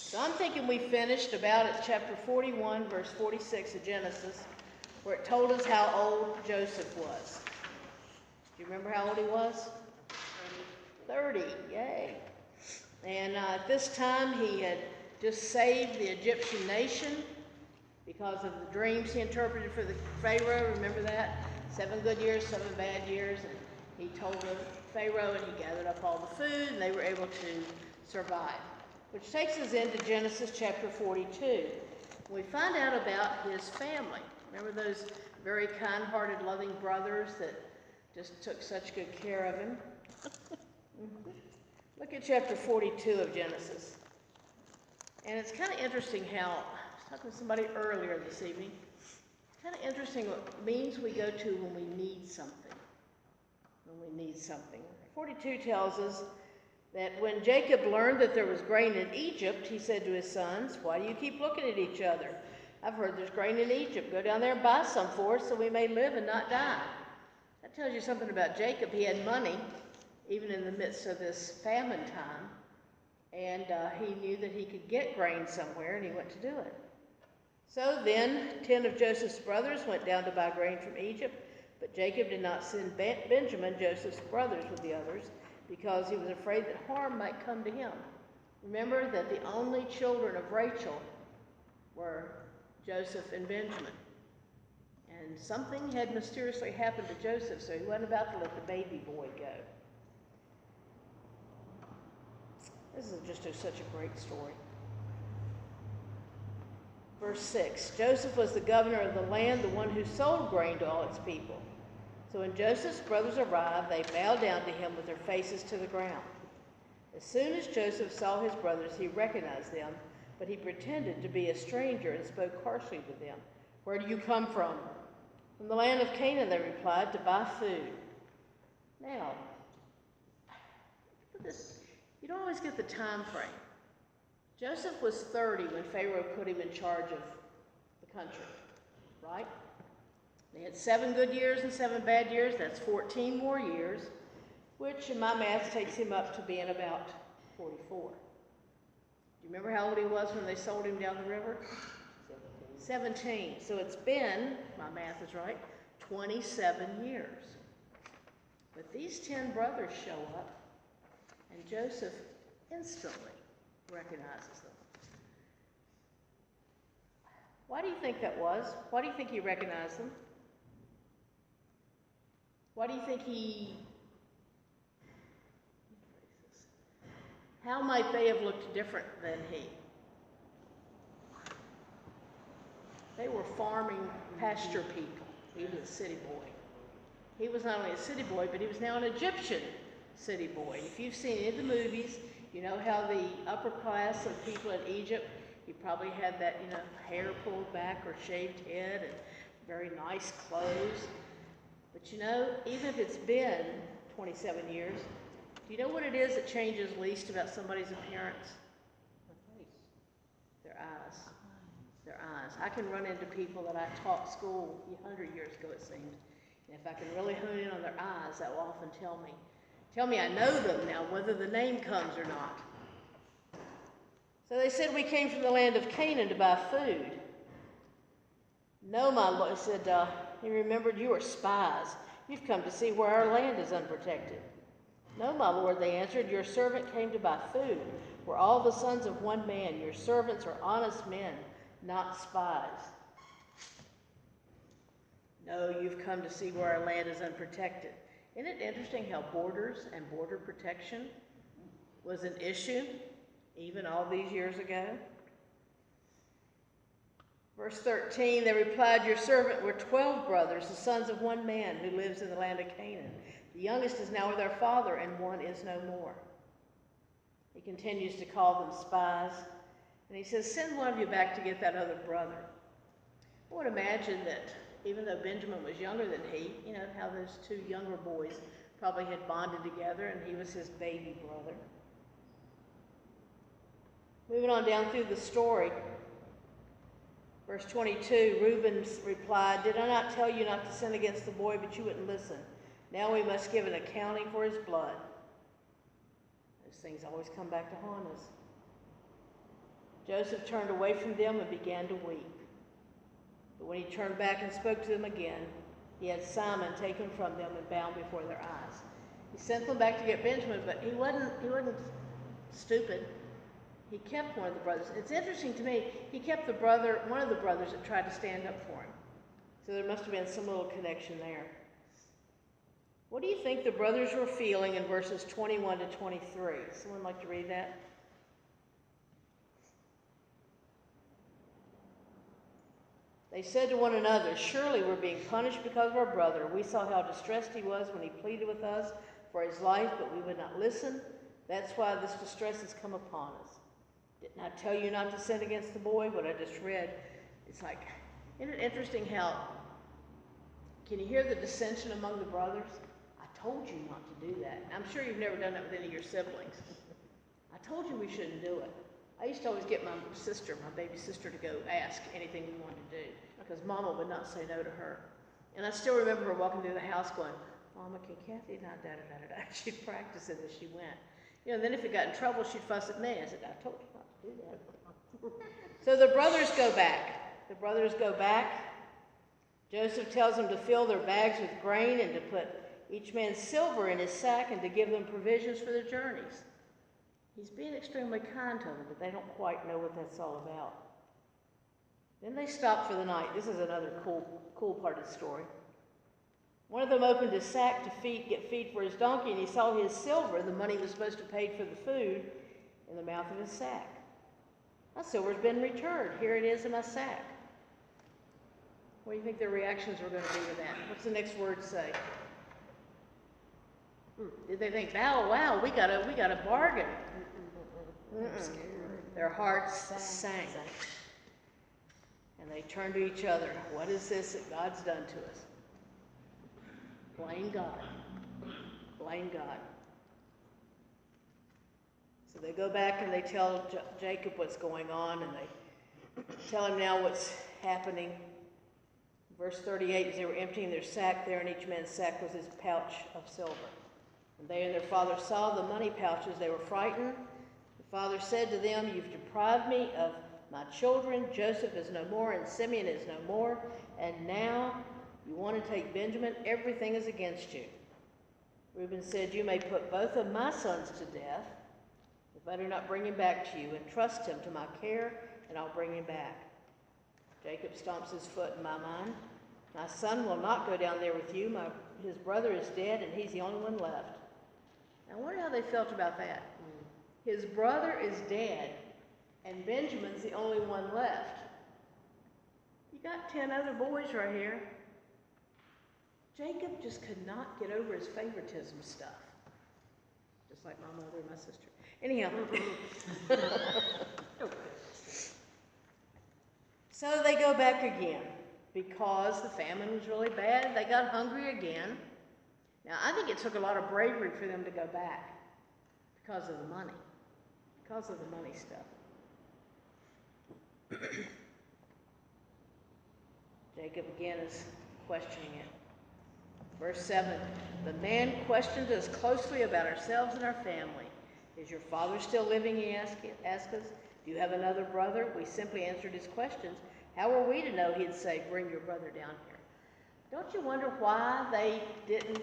So I'm thinking we finished about at chapter 41, verse 46 of Genesis, where it told us how old Joseph was. Do you remember how old he was? 30, yay. And at this time, he had just saved the Egyptian nation because of the dreams he interpreted for the Pharaoh. Remember that? 7 good years, 7 bad years. And he told the Pharaoh, and he gathered up all the food, and they were able to survive. Which takes us into Genesis chapter 42. We find out about his family. Remember those very kind-hearted, loving brothers that just took such good care of him? Look at chapter 42 of Genesis. And it's kind of interesting how, I was talking to somebody earlier this evening, it's kind of interesting what means we go to when we need something. When we need something. 42 tells us that when Jacob learned that there was grain in Egypt, he said to his sons, "Why do you keep looking at each other? I've heard there's grain in Egypt. Go down there and buy some for us so we may live and not die." That tells you something about Jacob. He had money, even in the midst of this famine time, and he knew that he could get grain somewhere, and he went to do it. So then 10 of Joseph's brothers went down to buy grain from Egypt, but Jacob did not send Benjamin, Joseph's brothers, with the others, because he was afraid that harm might come to him. Remember that the only children of Rachel were Joseph and Benjamin. And something had mysteriously happened to Joseph, so he wasn't about to let the baby boy go. This is just such a great story. Verse 6, Joseph was the governor of the land, the one who sold grain to all its people. So when Joseph's brothers arrived, they bowed down to him with their faces to the ground. As soon as Joseph saw his brothers, he recognized them, but he pretended to be a stranger and spoke harshly to them. "Where do you come from?" "From the land of Canaan," they replied, "to buy food." Now, you don't always get the time frame. Joseph was 30 when Pharaoh put him in charge of the country, right? They had 7 good years and 7 bad years. That's 14 more years, which in my math takes him up to being about 44. Do you remember how old he was when they sold him down the river? 17. So it's been, my math is right, 27 years. But these 10 brothers show up, and Joseph instantly recognizes them. Why do you think that was? Why do you think he recognized them? Why do you think how might they have looked different than he? They were farming pasture people. He was a city boy. He was not only a city boy, but he was now an Egyptian city boy. If you've seen any of the movies, you know how the upper class of people in Egypt, you probably had that, hair pulled back or shaved head and very nice clothes. But even if it's been 27 years, do you know what it is that changes least about somebody's appearance? Their face. Their eyes. Their eyes. I can run into people that I taught school 100 years ago, it seems. And if I can really hone in on their eyes, that will often tell me I know them now, whether the name comes or not. So they said, "We came from the land of Canaan to buy food." "No, my Lord," said, he remembered, "you are spies. You've come to see where our land is unprotected." "No, my Lord," they answered, "your servant came to buy food. We're all the sons of one man. Your servants are honest men, not spies." "No, you've come to see where our land is unprotected." Isn't it interesting how borders and border protection was an issue even all these years ago? Verse 13, they replied, "Your servant were 12 brothers, the sons of one man who lives in the land of Canaan. The youngest is now with our father, and one is no more." He continues to call them spies, and he says, "Send one of you back to get that other brother." I would imagine that even though Benjamin was younger than he, how those 2 younger boys probably had bonded together, and he was his baby brother. Moving on down through the story, verse 22, Reuben replied, "Did I not tell you not to sin against the boy, but you wouldn't listen? Now we must give an accounting for his blood." Those things always come back to haunt us. Joseph turned away from them and began to weep. But when he turned back and spoke to them again, he had Simon taken from them and bound before their eyes. He sent them back to get Benjamin, but he wasn't stupid. He kept one of the brothers. It's interesting to me, he kept one of the brothers that tried to stand up for him. So there must have been some little connection there. What do you think the brothers were feeling in verses 21 to 23? Someone like to read that? They said to one another, "Surely we're being punished because of our brother. We saw how distressed he was when he pleaded with us for his life, but we would not listen. That's why this distress has come upon us. Didn't I tell you not to sin against the boy?" What I just read, it's like, isn't it interesting how, can you hear the dissension among the brothers? I told you not to do that. I'm sure you've never done that with any of your siblings. I told you we shouldn't do it. I used to always get my baby sister, to go ask anything we wanted to do, because Mama would not say no to her. And I still remember her walking through the house going, "Mama, can Kathy not da-da-da-da-da?" She'd practice it as she went. You know, then if it got in trouble, she'd fuss at me. I said, "I told you not to do that." So the brothers go back. The brothers go back. Joseph tells them to fill their bags with grain and to put each man's silver in his sack and to give them provisions for their journeys. He's being extremely kind to them, but they don't quite know what that's all about. Then they stop for the night. This is another cool part of the story. One of them opened his sack to get feed for his donkey, and he saw his silver, the money he was supposed to pay for the food, in the mouth of his sack. "My silver's been returned. Here it is in my sack." What do you think their reactions were going to be to that? What's the next word say? Did they think, wow, we got a bargain? Their hearts sank. And they turned to each other. What is this that God's done to us? Blame God. Blame God. So they go back and they tell Jacob what's going on, and they tell him now what's happening. Verse 38, as they were emptying their sack, there in each man's sack was his pouch of silver. When they and their father saw the money pouches, they were frightened. The father said to them, "You've deprived me of my children. Joseph is no more, and Simeon is no more. And now you want to take Benjamin? Everything is against you." Reuben said, "You may put both of my sons to death if I do not bring him back to you, and trust him to my care, and I'll bring him back." Jacob stomps his foot in my mind. "My son will not go down there with you. His brother is dead, and he's the only one left." I wonder how they felt about that. His brother is dead, and Benjamin's the only one left. You got 10 other boys right here. Jacob just could not get over his favoritism stuff. Just like my mother and my sister. Anyhow. So they go back again because the famine was really bad. They got hungry again. Now, I think it took a lot of bravery for them to go back because of the money. Because of the money stuff. Jacob again is questioning it. Verse 7, "The man questioned us closely about ourselves and our family. 'Is your father still living?' he asked us. 'Do you have another brother?' We simply answered his questions. How were we to know?" He'd say, "Bring your brother down here." Don't you wonder why they didn't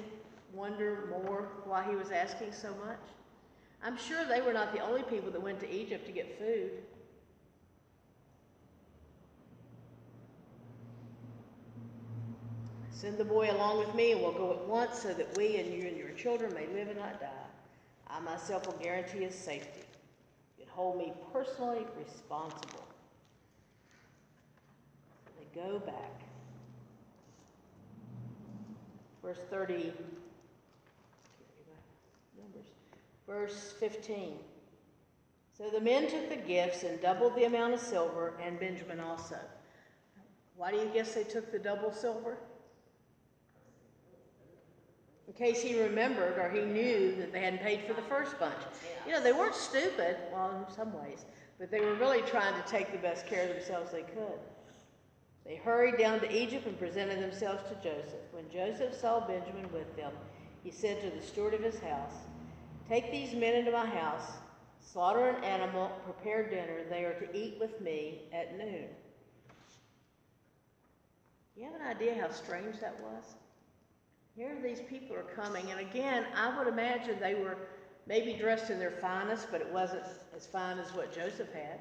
wonder more why he was asking so much? I'm sure they were not the only people that went to Egypt to get food. "Send the boy along with me, and we'll go at once so that we and you and your children may live and not die. I myself will guarantee his safety. You can hold me personally responsible." So they go back. Verse 30. Verse 15. "So the men took the gifts and doubled the amount of silver, and Benjamin also." Why do you guess they took the double silver? In case he remembered or he knew that they hadn't paid for the first bunch. You know, they weren't stupid, well, in some ways, but they were really trying to take the best care of themselves they could. They hurried down to Egypt and presented themselves to Joseph. When Joseph saw Benjamin with them, he said to the steward of his house, "Take these men into my house, Slaughter an animal, prepare dinner. They are to eat with me at noon. You have an idea how strange that was? Here these people are coming, and again, I would imagine they were maybe dressed in their finest, but it wasn't as fine as what Joseph had.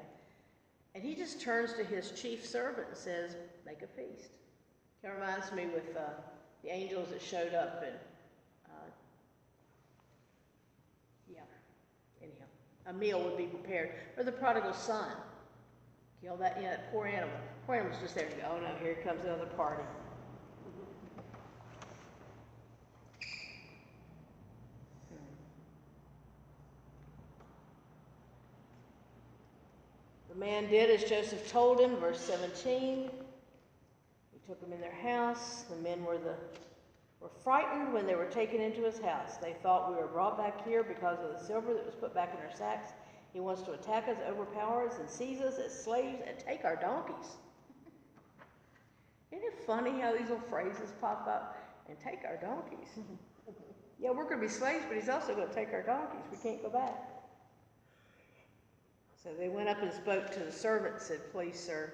And he just turns to his chief servant and says, make a feast. Kind of reminds me with the angels that showed up, and anyhow, a meal would be prepared. Or the prodigal son. Kill that, that poor animal. Poor animal's just there to go, oh no, here comes another party. The man did as Joseph told him, verse 17. He took them in their house. The men were frightened when they were taken into his house. They thought, we were brought back here because of the silver that was put back in our sacks. He wants to attack us, overpower us, and seize us as slaves and take our donkeys. Isn't it funny how these little phrases pop up? And take our donkeys. Yeah, we're going to be slaves, but he's also going to take our donkeys. We can't go back. So they went up and spoke to the servant and said, please, sir,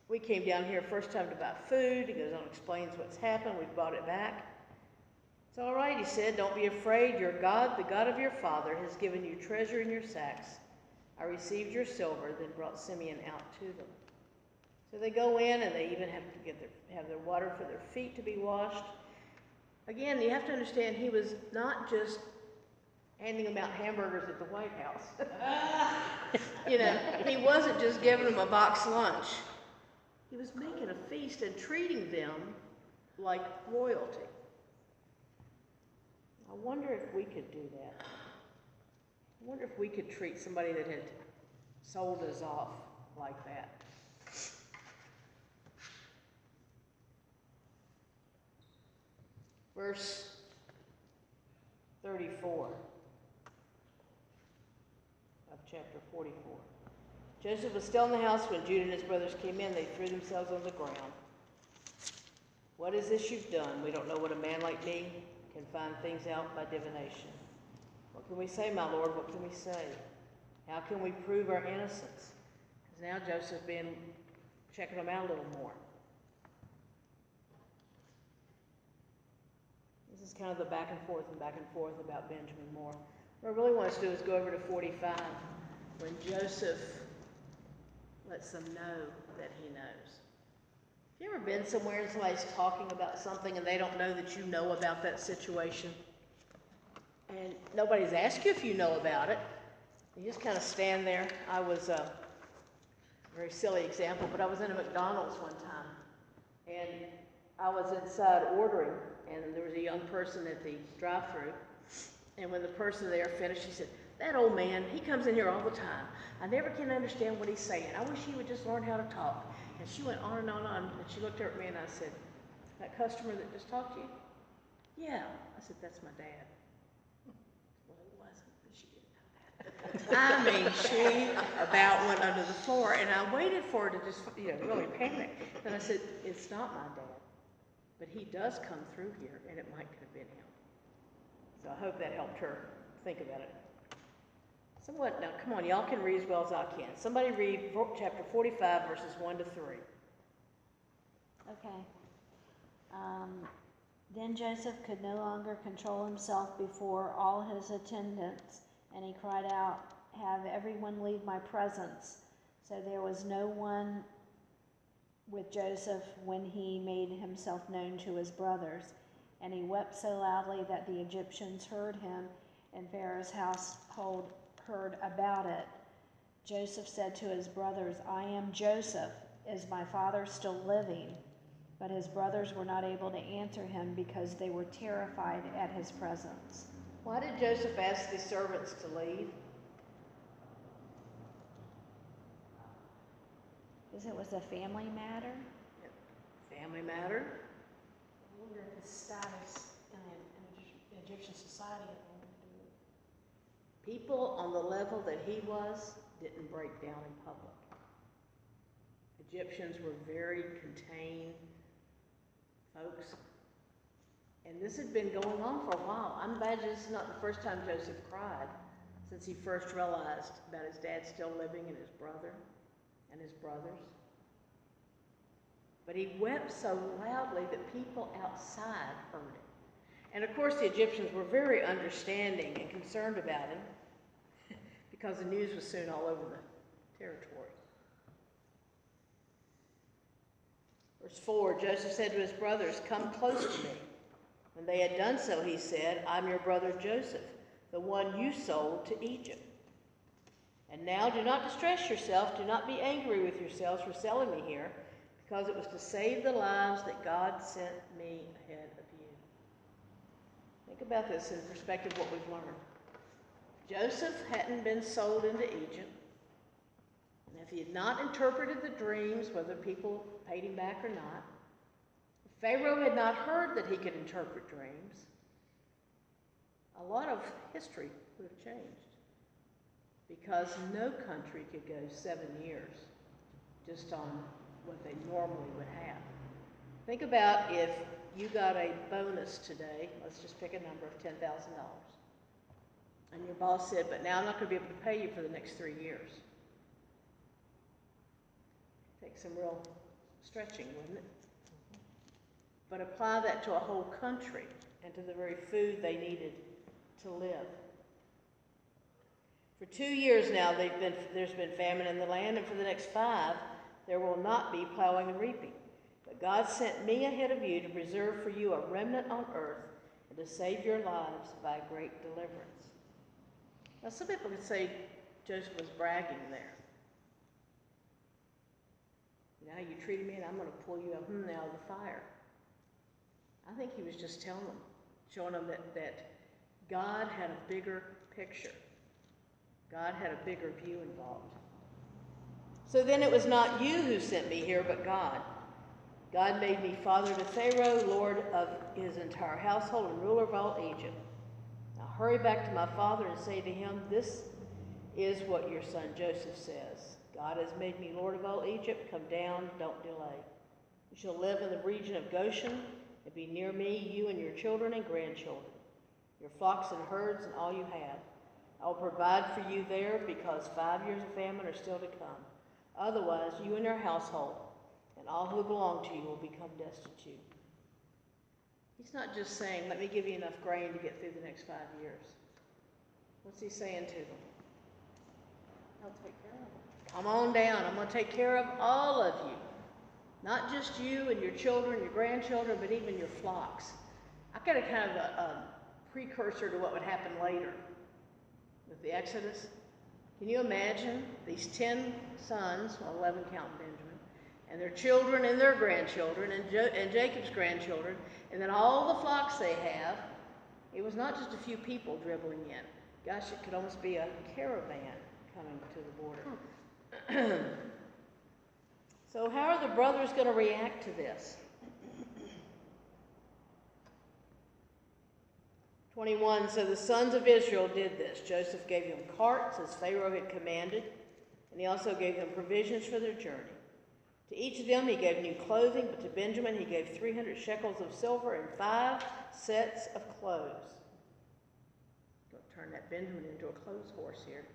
we came down here first time to buy food. He goes on and explains what's happened. We've brought it back. It's all right, he said. Don't be afraid. Your God, the God of your father, has given you treasure in your sacks. I received your silver, then brought Simeon out to them. So they go in, and they even have to have their water for their feet to be washed. Again, you have to understand, he was not just handing them out hamburgers at the White House. He wasn't just giving them a box lunch. He was making a feast and treating them like royalty. I wonder if we could do that. I wonder if we could treat somebody that had sold us off like that. Verse 34 of chapter 44. Joseph was still in the house when Judah and his brothers came in. They threw themselves on the ground. What is this you've done? We don't know what a man like me can find things out by divination. What can we say, my Lord? What can we say? How can we prove our innocence? Because now Joseph's been checking them out a little more. This is kind of the back and forth about Benjamin Moore. What I really want us to do is go over to 45, when Joseph lets them know that he knows. Have you ever been somewhere and somebody's talking about something and they don't know that you know about that situation? And nobody's asked you if you know about it. You just kind of stand there. I was, a very silly example, but I was in a McDonald's one time. And I was inside ordering, and there was a young person at the drive-thru. And when the person there finished, she said, that old man, he comes in here all the time. I never can understand what he's saying. I wish he would just learn how to talk. And she went on and on and on. And she looked at me and I said, that customer that just talked to you? Yeah. I said, that's my dad. Well, it wasn't, but she didn't know that. I mean, she about went under the floor. And I waited for her to just, really panic. And I said, it's not my dad. But he does come through here, and it might could have been him. So I hope that helped her think about it. Now, come on, y'all can read as well as I can. Somebody read chapter 45, verses 1 to 3. Okay. Then Joseph could no longer control himself before all his attendants, and he cried out, have everyone leave my presence. So there was no one with Joseph when he made himself known to his brothers. And he wept so loudly that the Egyptians heard him, and Pharaoh's household heard about it. Joseph said to his brothers, I am Joseph. Is my father still living? But his brothers were not able to answer him because they were terrified at his presence. Why did Joseph ask the servants to leave? Because it was a family matter. Family matter? I wonder if his status in Egyptian society had anything to do with it. People on the level that he was didn't break down in public. Egyptians were very contained folks. And this had been going on for a while. I'm glad this is not the first time Joseph cried. since he first realized about his dad still living and his brother and his brothers. But he wept so loudly that people outside heard it. And of course the Egyptians were very understanding and concerned about him because the news was soon all over the territory. Verse 4, Joseph said to his brothers, "Come close to me." When they had done so, he said, "I'm your brother Joseph, the one you sold to Egypt. And now do not distress yourself, do not be angry with yourselves for selling me here, because it was to save the lives that God sent me ahead of you." Think about this in perspective of what we've learned. Joseph hadn't been sold into Egypt, and if he had not interpreted the dreams, whether people paid him back or not, if Pharaoh had not heard that he could interpret dreams, a lot of history would have changed, because no country could go 7 years just on what they normally would have. Think about if you got a bonus today, let's just pick a number of $10,000, and your boss said, "But now I'm not going to be able to pay you for the next 3 years." Take some real stretching, wouldn't it? But apply that to a whole country and to the very food they needed to live. For 2 years now, there's been famine in the land, and for the next 5, there will not be plowing and reaping. But God sent me ahead of you to preserve for you a remnant on earth and to save your lives by great deliverance. Now, some people could say Joseph was bragging there. Now you treated me and I'm going to pull you out of the fire. I think he was just telling them, showing them that God had a bigger picture. God had a bigger view involved. "So then it was not you who sent me here, but God. God made me father to Pharaoh, lord of his entire household, and ruler of all Egypt. Now hurry back to my father and say to him, 'This is what your son Joseph says. God has made me lord of all Egypt. Come down, don't delay. You shall live in the region of Goshen and be near me, you and your children and grandchildren, your flocks and herds and all you have. I will provide for you there because 5 years of famine are still to come. Otherwise, you and your household and all who belong to you will become destitute.'" He's not just saying, "Let me give you enough grain to get through the next 5 years. What's he saying to them? I'll take care of them. Come on down. I'm going to take care of all of you. Not just you and your children, your grandchildren, but even your flocks." I've got a kind of a precursor to what would happen later with the Exodus. Can you imagine these 10 sons, well, 11 counting Benjamin, and their children and their grandchildren and Jacob's grandchildren, and then all the flocks they have? It was not just a few people dribbling in. Gosh, it could almost be a caravan coming to the border. So how are the brothers going to react to this? 21, so the sons of Israel did this. Joseph gave them carts as Pharaoh had commanded, and he also gave them provisions for their journey. To each of them he gave new clothing, but to Benjamin he gave 300 shekels of silver and 5 sets of clothes. Don't turn that Benjamin into a clothes horse here.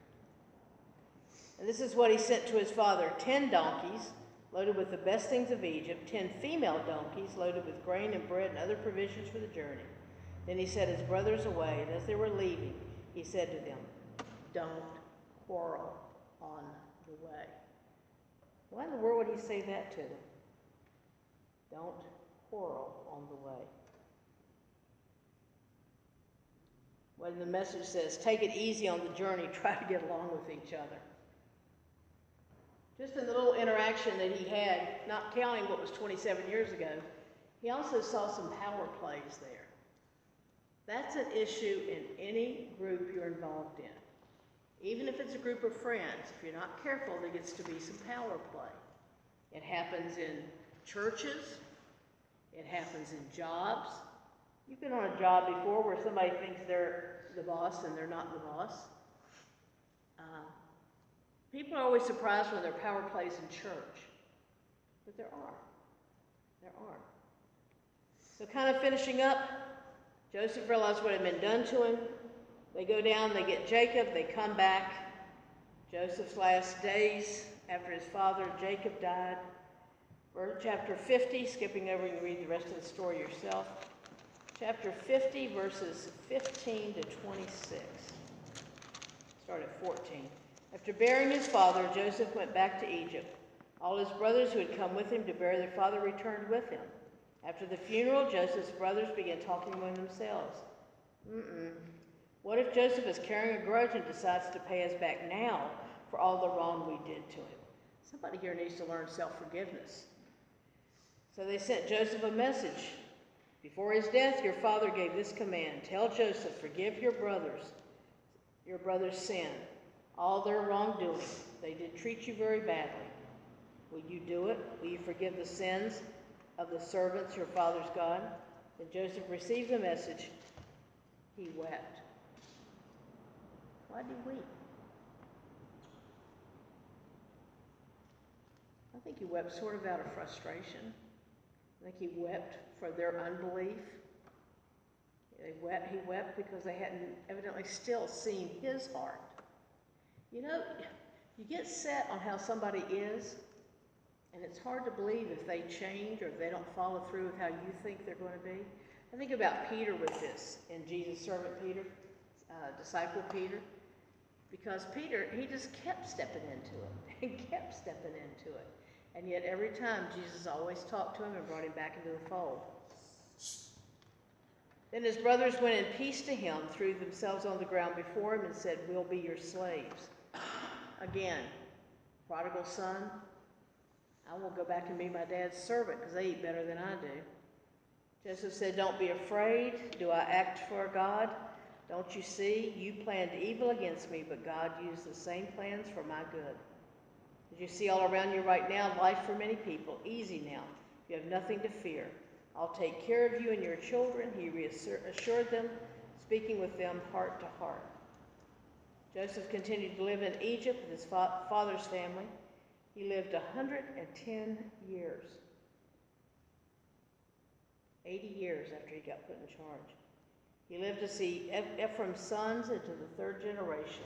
And this is what he sent to his father: 10 donkeys loaded with the best things of Egypt, 10 female donkeys loaded with grain and bread and other provisions for the journey. Then he sent his brothers away, and as they were leaving, he said to them, "Don't quarrel on the way." Why in the world would he say that to them? Don't quarrel on the way. When the message says, "Take it easy on the journey, try to get along with each other." Just in the little interaction that he had, not counting what was 27 years ago, he also saw some power plays there. That's an issue in any group you're involved in. Even if it's a group of friends, if you're not careful, there gets to be some power play. It happens in churches. It happens in jobs. You've been on a job before where somebody thinks they're the boss and they're not the boss. People are always surprised when there are power plays in church, but there are. There are. So kind of finishing up, Joseph realized what had been done to him. They go down, they get Jacob, they come back. Joseph's last days after his father Jacob died. Chapter 50, skipping over, you can read the rest of the story yourself. Chapter 50, verses 15 to 26. Start at 14. After burying his father, Joseph went back to Egypt. All his brothers who had come with him to bury their father returned with him. After the funeral, Joseph's brothers began talking among themselves. What if Joseph is carrying a grudge and decides to pay us back now for all the wrong we did to him? Somebody here needs to learn self-forgiveness. So they sent Joseph a message. Before his death, your father gave this command. Tell Joseph, forgive your brother's sin, all their wrongdoing. They did treat you very badly. Will you do it? Will you forgive the sins of the servants your father's God? Then Joseph received the message. He wept. Why did he weep? I think he wept sort of out of frustration. I think he wept for their unbelief. He wept because they hadn't evidently still seen his heart. You know, you get set on how somebody is, and it's hard to believe if they change or if they don't follow through with how you think they're going to be. I think about Peter with this, and Jesus' servant Peter, disciple Peter, because Peter, he just kept stepping into it and kept stepping into it. And yet every time Jesus always talked to him and brought him back into the fold. Then his brothers went in peace to him, threw themselves on the ground before him and said, we'll be your slaves. Again, prodigal son, I will go back and be my dad's servant because they eat better than I do. Joseph said, don't be afraid. Do I act for God? Don't you see? You planned evil against me, but God used the same plans for my good. As you see all around you right now, life for many people, easy now. You have nothing to fear. I'll take care of you and your children, he reassured them, speaking with them heart to heart. Joseph continued to live in Egypt with his father's family. He lived 110 years. 80 years after he got put in charge. He lived to see Ephraim's sons into the third generation.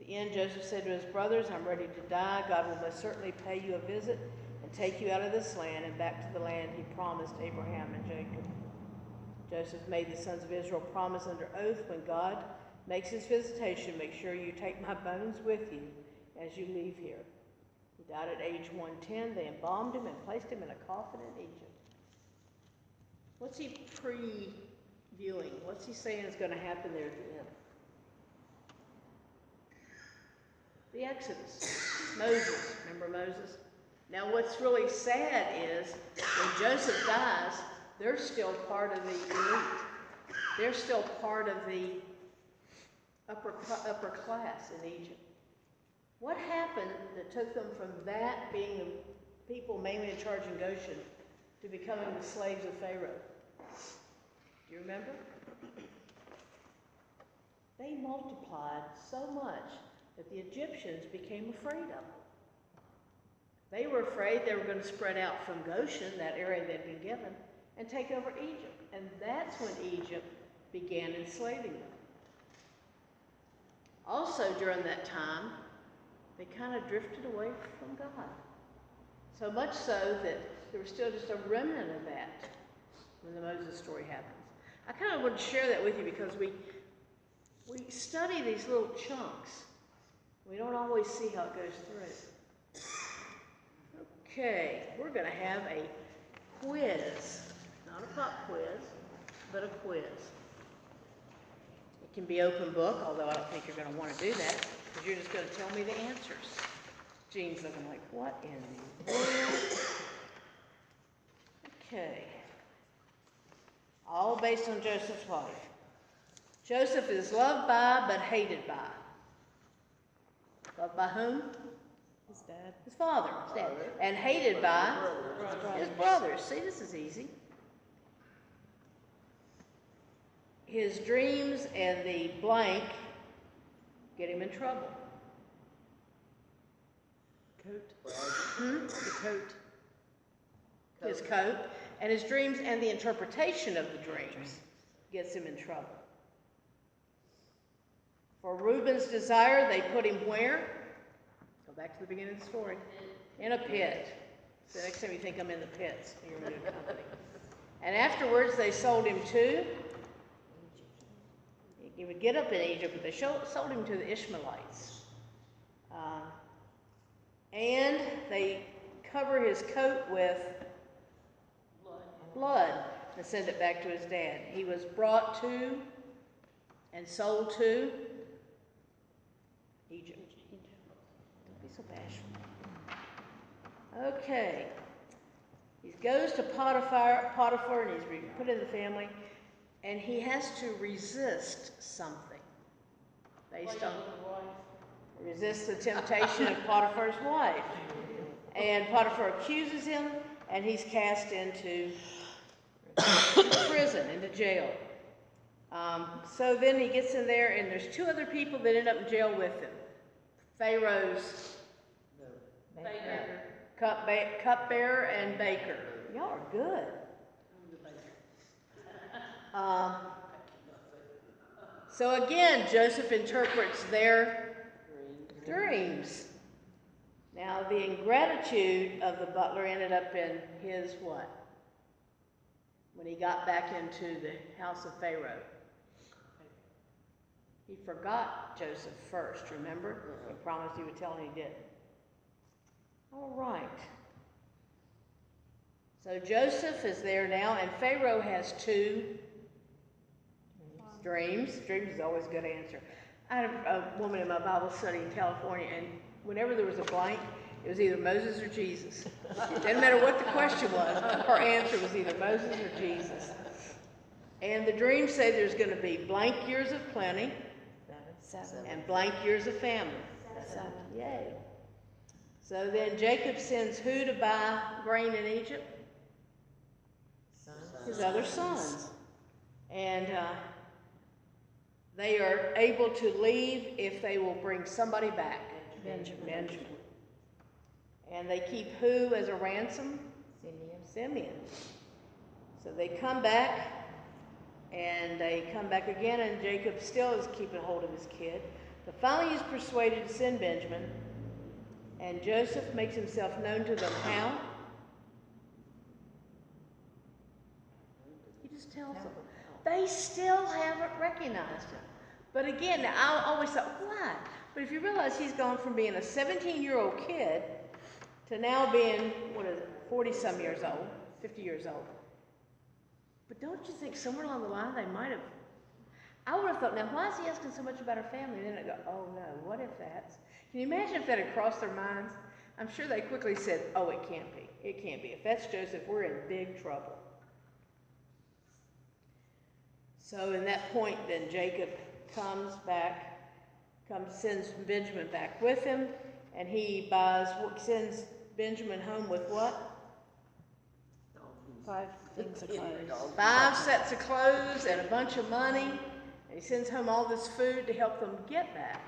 At the end, Joseph said to his brothers, I'm ready to die. God will most certainly pay you a visit and take you out of this land and back to the land he promised Abraham and Jacob. Joseph made the sons of Israel promise under oath, when God makes his visitation, make sure you take my bones with you as you leave here. He died at age 110. They embalmed him and placed him in a coffin in Egypt. What's he previewing? What's he saying is going to happen there at the end? The Exodus. Moses. Remember Moses? Now what's really sad is when Joseph dies, they're still part of the elite. They're still part of the upper class in Egypt. What happened that took them from that being the people mainly in charge in Goshen to becoming the slaves of Pharaoh? Do you remember? They multiplied so much that the Egyptians became afraid of them. They were afraid they were going to spread out from Goshen, that area they'd been given, and take over Egypt. And that's when Egypt began enslaving them. Also during that time, they kind of drifted away from God. So much so that there was still just a remnant of that when the Moses story happens. I kind of want to share that with you because we study these little chunks. We don't always see how it goes through. Okay, we're going to have a quiz. Not a pop quiz, but a quiz. It can be open book, although I don't think you're going to want to do that, because you're just going to tell me the answers. Jean's looking like, what in the world? Okay. All based on Joseph's life. Joseph is loved by, but hated by. Loved by whom? His dad. His father. His dad. And hated by his brothers. See, this is easy. His dreams and the blank get him in trouble. Coat. The coat. His coat. And his dreams and the interpretation of the dreams gets him in trouble. For Reuben's desire, they put him where? Go back to the beginning of the story. In a pit. So next time you think I'm in the pits, you're in good company. And afterwards, they sold him to? He would get up in Egypt, but they sold him to the Ishmaelites. And they cover his coat with blood and send it back to his dad. He was brought to and sold to Egypt. Don't be so bashful. Okay. He goes to Potiphar, and he's put in the family, and he has to resist something based on resist the temptation of Potiphar's wife. And Potiphar accuses him, and he's cast into prison, into jail. So then he gets in there, and there's two other people that end up in jail with him. Pharaoh's cupbearer and baker. Y'all are good. So again, Joseph interprets their dreams. Now, the ingratitude of the butler ended up in his what? When he got back into the house of Pharaoh. He forgot Joseph first, remember? He promised he would tell him he didn't. All right. So Joseph is there now, and Pharaoh has two dreams. Dreams is always a good answer. I had a woman in my Bible study in California, and whenever there was a blank, it was either Moses or Jesus. Didn't matter what the question was, her answer was either Moses or Jesus. And the dreams say there's going to be blank years of plenty, 7. and blank years of famine. 7. Yay. So then Jacob sends who to buy grain in Egypt? His other sons. And they are able to leave if they will bring somebody back. Benjamin. And they keep who as a ransom? Simeon. So they come back, and they come back again, and Jacob still is keeping hold of his kid. But finally he's persuaded to send Benjamin, and Joseph makes himself known to them how? He just tells them. They still haven't recognized him. But again, I always thought, why? But if you realize he's gone from being a 17-year-old kid to now being, 40-some years old, 50 years old. But don't you think somewhere along the line they might have, I would have thought, now why is he asking so much about her family? And then I go, oh no, what if that's, can you imagine if that had crossed their minds? I'm sure they quickly said, oh, it can't be. It can't be. If that's Joseph, we're in big trouble. So in that point, then Jacob sends Benjamin back with him, and he sends Benjamin home with what? 5 things of clothes. 5 sets of clothes and a bunch of money. And he sends home all this food to help them get back.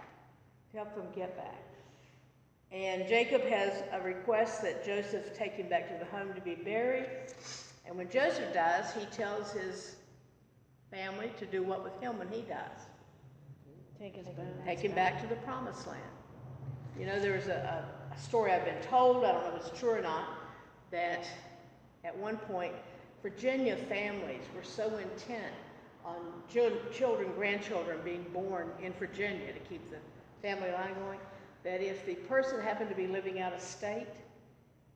And Jacob has a request that Joseph take him back to the home to be buried. And when Joseph dies, he tells his family to do what with him when he dies? Take him back to the promised land. You know, there's a story I've been told, I don't know if it's true or not, that at one point, Virginia families were so intent on children, grandchildren being born in Virginia to keep the family line going, that if the person happened to be living out of state,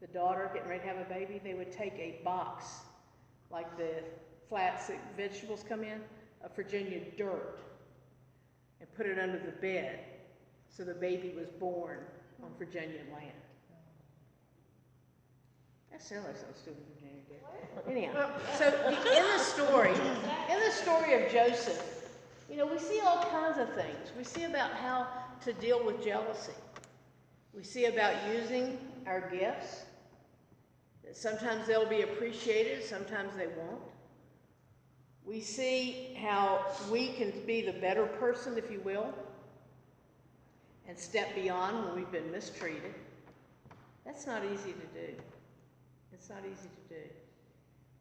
the daughter getting ready to have a baby, they would take a box, like the flats that vegetables come in, of Virginia dirt, and put it under the bed, so the baby was born on Virginia land. That sounds like something stupid Virginia did. Anyhow, so in the story of Joseph, you know, we see all kinds of things. We see about how to deal with jealousy. We see about using our gifts. Sometimes they'll be appreciated, sometimes they won't. We see how we can be the better person, if you will, and step beyond when we've been mistreated. That's not easy to do. It's not easy to do. It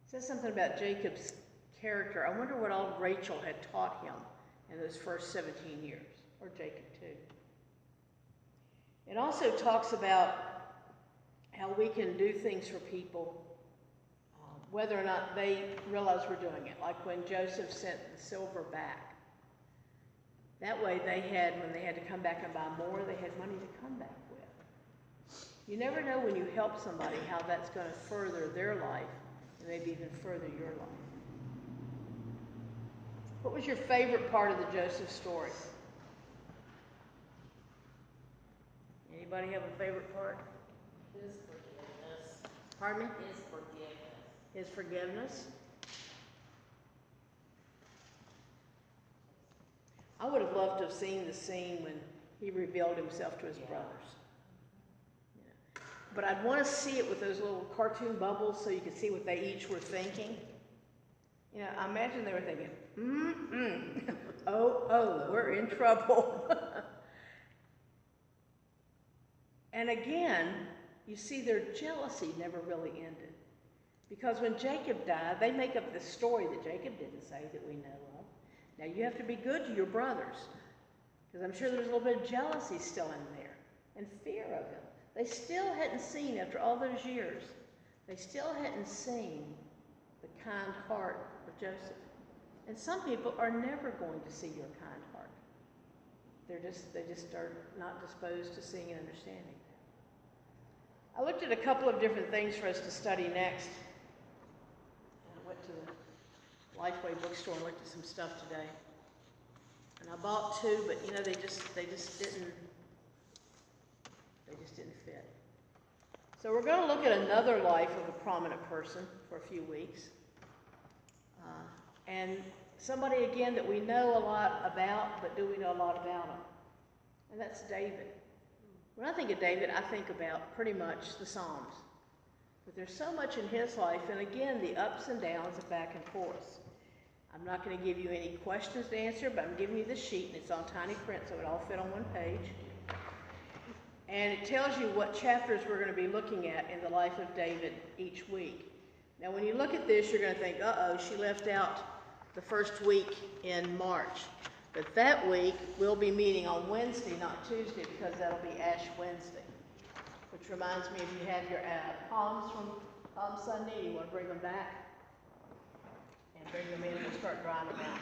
says something about Jacob's character. I wonder what all Rachel had taught him in those first 17 years. or Jacob too. It also talks about how we can do things for people, whether or not they realize we're doing it. Like when Joseph sent the silver back. That way they had, when they had to come back and buy more, they had money to come back with. You never know when you help somebody how that's going to further their life and maybe even further your life. What was your favorite part of the Joseph story? Anybody have a favorite part? His forgiveness. Pardon me? His forgiveness. His forgiveness. I would have loved to have seen the scene when he revealed himself to his brothers. Yeah. But I'd want to see it with those little cartoon bubbles so you could see what they each were thinking. You know, I imagine they were thinking, oh, we're in trouble. And again, you see their jealousy never really ended. Because when Jacob died, they make up this story that Jacob didn't say that we know of. Now you have to be good to your brothers, because I'm sure there's a little bit of jealousy still in there, and fear of him. They still hadn't seen, after all those years, they still hadn't seen the kind heart of Joseph. And some people are never going to see your kind heart. They just are not disposed to seeing and understanding that. I looked at a couple of different things for us to study next. And I went to the Lifeway bookstore and looked at some stuff today. And I bought two, but you know, they just didn't fit. So we're going to look at another life of a prominent person for a few weeks. And somebody, again, that we know a lot about, but do we know a lot about him? And that's David. When I think of David, I think about pretty much the Psalms. But there's so much in his life, and again, the ups and downs of back and forth. I'm not going to give you any questions to answer, but I'm giving you the sheet, and it's on tiny print, so it all fit on one page. And it tells you what chapters we're going to be looking at in the life of David each week. Now, when you look at this, you're going to think, uh-oh, she left out the first week in March. But that week, we'll be meeting on Wednesday, not Tuesday, because that'll be Ash Wednesday. Which reminds me, if you have your palms from Palm Sunday, you want to bring them back and bring them in and start drying them out.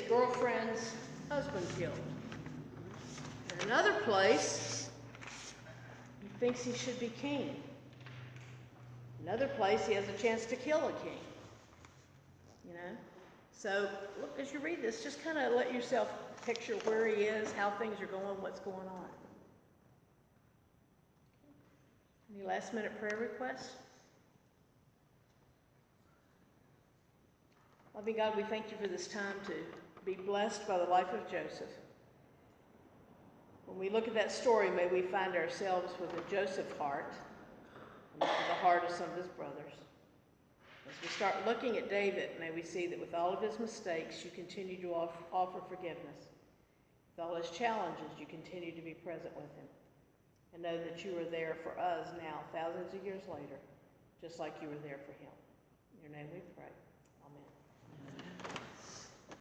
Girlfriend's husband killed. In another place, he thinks he should be king. Another place, he has a chance to kill a king. You know? So, look, as you read this, just kind of let yourself picture where he is, how things are going, what's going on. Any last minute prayer requests? Loving God, we thank you for this time to be blessed by the life of Joseph. When we look at that story, may we find ourselves with a Joseph heart, and with the heart of some of his brothers. As we start looking at David, may we see that with all of his mistakes, you continue to offer forgiveness. With all his challenges, you continue to be present with him. And know that you are there for us now, thousands of years later, just like you were there for him. In your name we pray. Amen.